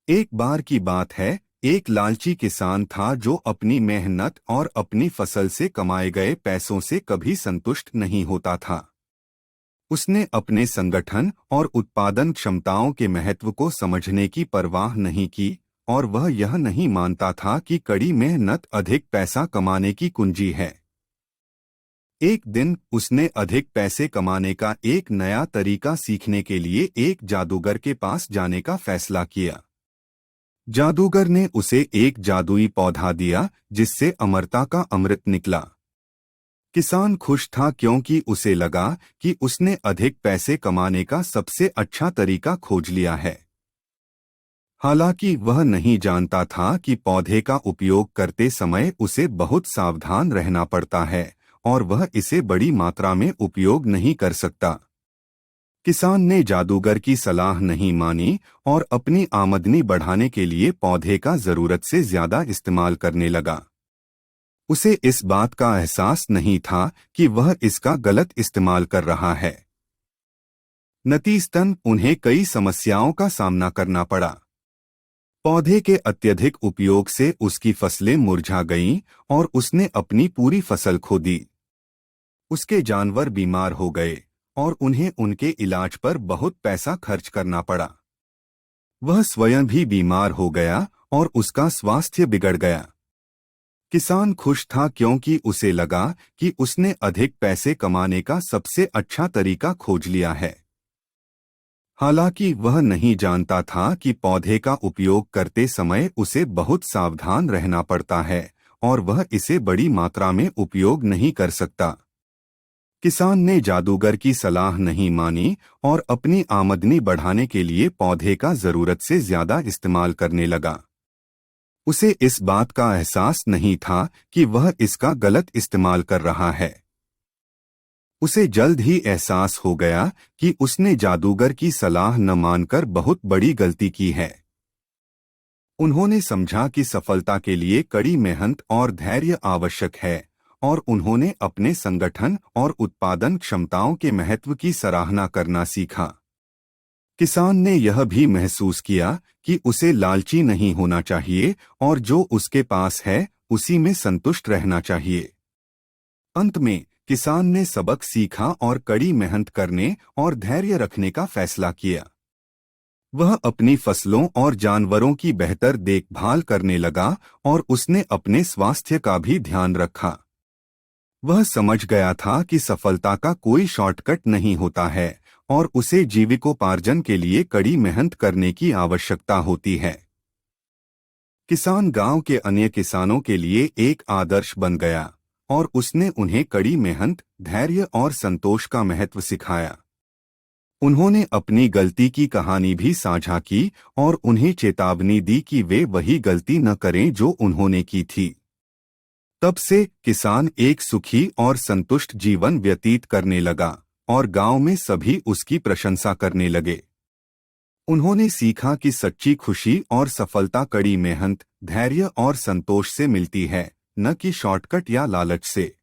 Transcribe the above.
एक बार की बात है, एक लालची किसान था जो अपनी मेहनत और अपनी फसल से कमाए गए पैसों से कभी संतुष्ट नहीं होता था। उसने अपने संगठन और उत्पादन क्षमताओं के महत्व को समझने की परवाह नहीं की और वह यह नहीं मानता था कि कड़ी मेहनत अधिक पैसा कमाने की कुंजी है। एक दिन उसने अधिक पैसे कमाने का एक नया तरीका सीखने के लिए एक जादूगर के पास जाने का फैसला किया। जादूगर ने उसे एक जादुई पौधा दिया जिससे अमरता का अमृत निकला। किसान खुश था क्योंकि उसे लगा कि उसने अधिक पैसे कमाने का सबसे अच्छा तरीका खोज लिया है। हालांकि वह नहीं जानता था कि पौधे का उपयोग करते समय उसे बहुत सावधान रहना पड़ता है और वह इसे बड़ी मात्रा में उपयोग नहीं कर सकता। किसान ने जादूगर की सलाह नहीं मानी और अपनी आमदनी बढ़ाने के लिए पौधे का जरूरत से ज्यादा इस्तेमाल करने लगा। उसे इस बात का एहसास नहीं था कि वह इसका गलत इस्तेमाल कर रहा है। नतीजतन उन्हें कई समस्याओं का सामना करना पड़ा। पौधे के अत्यधिक उपयोग से उसकी फसलें मुरझा गईं और उसने अपनी पूरी फसल खो दी। उसके जानवर बीमार हो गए और उन्हें उनके इलाज पर बहुत पैसा खर्च करना पड़ा। वह स्वयं भी बीमार हो गया और उसका स्वास्थ्य बिगड़ गया। किसान खुश था क्योंकि उसे लगा कि उसने अधिक पैसे कमाने का सबसे अच्छा तरीका खोज लिया है। हालांकि वह नहीं जानता था कि पौधे का उपयोग करते समय उसे बहुत सावधान रहना पड़ता है और वह इसे बड़ी मात्रा में उपयोग नहीं कर सकता। किसान ने जादूगर की सलाह नहीं मानी और अपनी आमदनी बढ़ाने के लिए पौधे का जरूरत से ज्यादा इस्तेमाल करने लगा। उसे इस बात का एहसास नहीं था कि वह इसका गलत इस्तेमाल कर रहा है। उसे जल्द ही एहसास हो गया कि उसने जादूगर की सलाह न मानकर बहुत बड़ी गलती की है। उन्होंने समझा कि सफलता के लिए कड़ी मेहनत और धैर्य आवश्यक है और उन्होंने अपने संगठन और उत्पादन क्षमताओं के महत्व की सराहना करना सीखा। किसान ने यह भी महसूस किया कि उसे लालची नहीं होना चाहिए और जो उसके पास है उसी में संतुष्ट रहना चाहिए। अंत में किसान ने सबक सीखा और कड़ी मेहनत करने और धैर्य रखने का फैसला किया। वह अपनी फसलों और जानवरों की बेहतर देखभाल करने लगा और उसने अपने स्वास्थ्य का भी ध्यान रखा। वह समझ गया था कि सफलता का कोई शॉर्टकट नहीं होता है और उसे जीविकोपार्जन के लिए कड़ी मेहनत करने की आवश्यकता होती है। किसान गांव के अन्य किसानों के लिए एक आदर्श बन गया और उसने उन्हें कड़ी मेहनत, धैर्य और संतोष का महत्व सिखाया। उन्होंने अपनी गलती की कहानी भी साझा की और उन्हें चेतावनी दी कि वे वही गलती न करें जो उन्होंने की थी। तब से किसान एक सुखी और संतुष्ट जीवन व्यतीत करने लगा और गांव में सभी उसकी प्रशंसा करने लगे। उन्होंने सीखा कि सच्ची खुशी और सफलता कड़ी मेहनत, धैर्य और संतोष से मिलती है, न कि शॉर्टकट या लालच से।